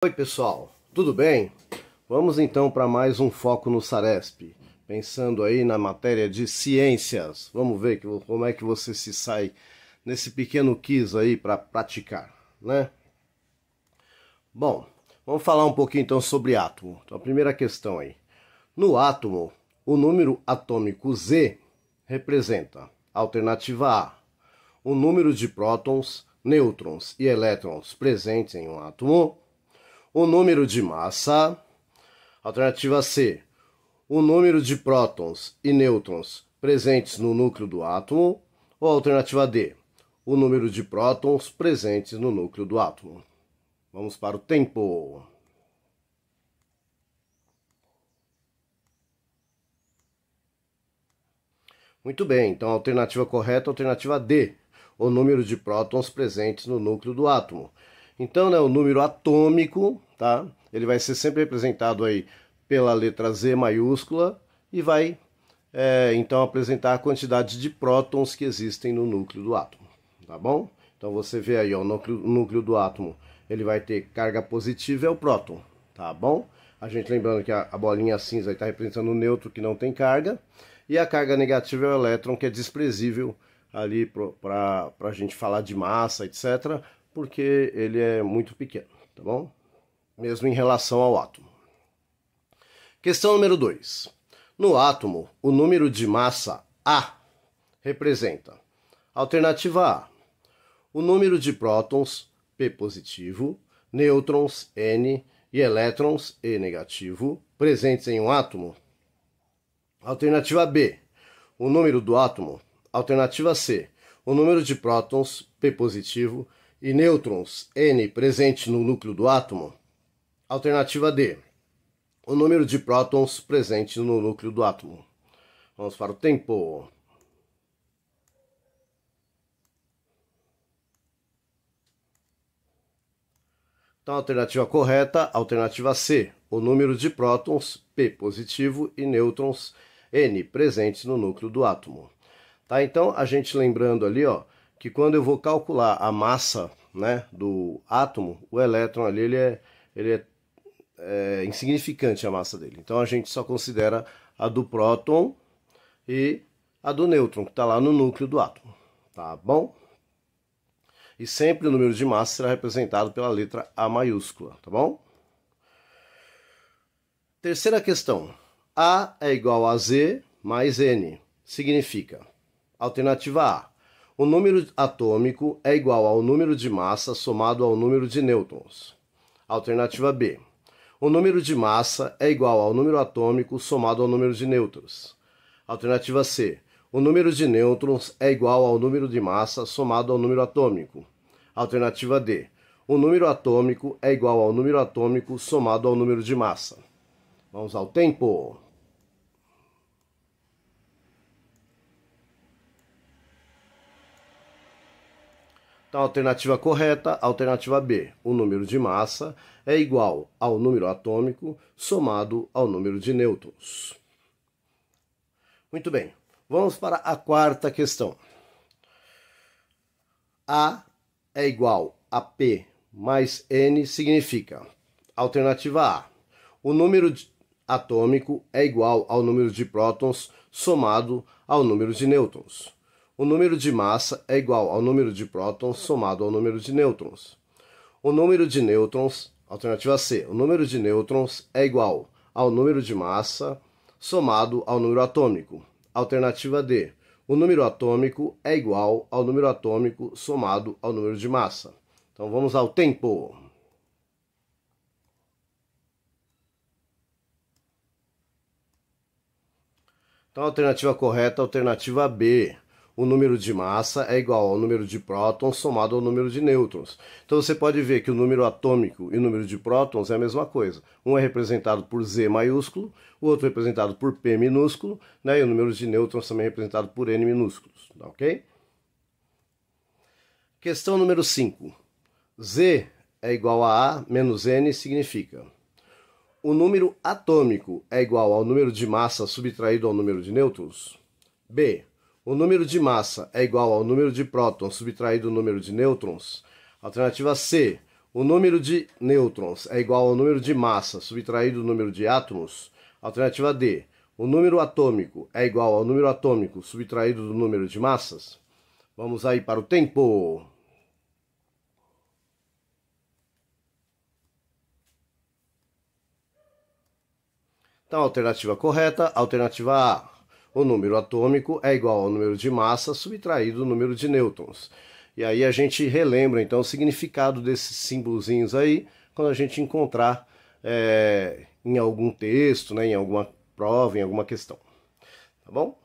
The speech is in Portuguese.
Oi pessoal, tudo bem? Vamos então para mais um Foco no Saresp, pensando aí na matéria de ciências. Vamos ver como é que você se sai nesse pequeno quiz aí para praticar, né? Bom, vamos falar um pouquinho então sobre átomo. Então a primeira questão aí. No átomo, o número atômico Z representa, alternativa A, o número de prótons, nêutrons e elétrons presentes em um átomo. O número de massa, alternativa C, o número de prótons e nêutrons presentes no núcleo do átomo, ou alternativa D, o número de prótons presentes no núcleo do átomo. Vamos para o tempo. Muito bem, então a alternativa correta é a alternativa D, o número de prótons presentes no núcleo do átomo. Então, o número atômico, tá? Ele vai ser sempre representado aí pela letra Z maiúscula e vai, então, apresentar a quantidade de prótons que existem no núcleo do átomo, tá bom? Então, você vê aí, ó, o núcleo do átomo, ele vai ter carga positiva, é o próton, tá bom? A gente lembrando que a bolinha cinza está representando o nêutron, que não tem carga, e a carga negativa é o elétron, que é desprezível ali para a gente falar de massa, etc., porque ele é muito pequeno, tá bom? Mesmo em relação ao átomo. Questão número 2. No átomo, o número de massa A representa, alternativa A, o número de prótons, P positivo, nêutrons, N, e elétrons, E negativo, presentes em um átomo. Alternativa B, o número do átomo. Alternativa C, o número de prótons, P positivo, e nêutrons, N, presente no núcleo do átomo. Alternativa D, o número de prótons presente no núcleo do átomo. Vamos para o tempo. Então, a alternativa correta, alternativa C, o número de prótons, P positivo, e nêutrons, N, presentes no núcleo do átomo. Tá? Então, a gente lembrando ali, ó, que quando eu vou calcular a massa, né, do átomo, o elétron ali ele é insignificante a massa dele. Então a gente só considera a do próton e a do nêutron, que está lá no núcleo do átomo. Tá bom? E sempre o número de massa será representado pela letra A maiúscula, tá bom? Terceira questão. A é igual a Z mais N. Significa, alternativa A, o número atômico é igual ao número de massa somado ao número de nêutrons. Alternativa B, o número de massa é igual ao número atômico somado ao número de nêutrons. Alternativa C, o número de nêutrons é igual ao número de massa somado ao número atômico. Alternativa D, o número atômico é igual ao número atômico somado ao número de massa. Vamos ao tempo. Então, a alternativa correta, alternativa B, o número de massa é igual ao número atômico somado ao número de nêutrons. Muito bem, vamos para a quarta questão. A é igual a P mais N significa, alternativa A, o número atômico é igual ao número de prótons somado ao número de nêutrons. O número de massa é igual ao número de prótons somado ao número de nêutrons. O número de nêutrons, alternativa C, o número de nêutrons é igual ao número de massa somado ao número atômico. Alternativa D, o número atômico é igual ao número atômico somado ao número de massa. Então vamos ao tempo. Então a alternativa correta, alternativa B. O número de massa é igual ao número de prótons somado ao número de nêutrons. Então você pode ver que o número atômico e o número de prótons é a mesma coisa. Um é representado por Z maiúsculo, o outro é representado por P minúsculo, né? E o número de nêutrons também é representado por N minúsculos. Tá, ok? Questão número 5. Z é igual a A menos N significa, o número atômico é igual ao número de massa subtraído ao número de nêutrons? B, o número de massa é igual ao número de prótons subtraído ao número de nêutrons? Alternativa C, o número de nêutrons é igual ao número de massa subtraído do número de átomos? Alternativa D. O número atômico é igual ao número atômico subtraído do número de massas? Vamos aí para o tempo. Então, alternativa correta, alternativa A. O número atômico é igual ao número de massa subtraído do número de nêutrons. E aí a gente relembra, então, o significado desses símbolozinhos aí, quando a gente encontrar em algum texto, né, em alguma prova, em alguma questão. Tá bom?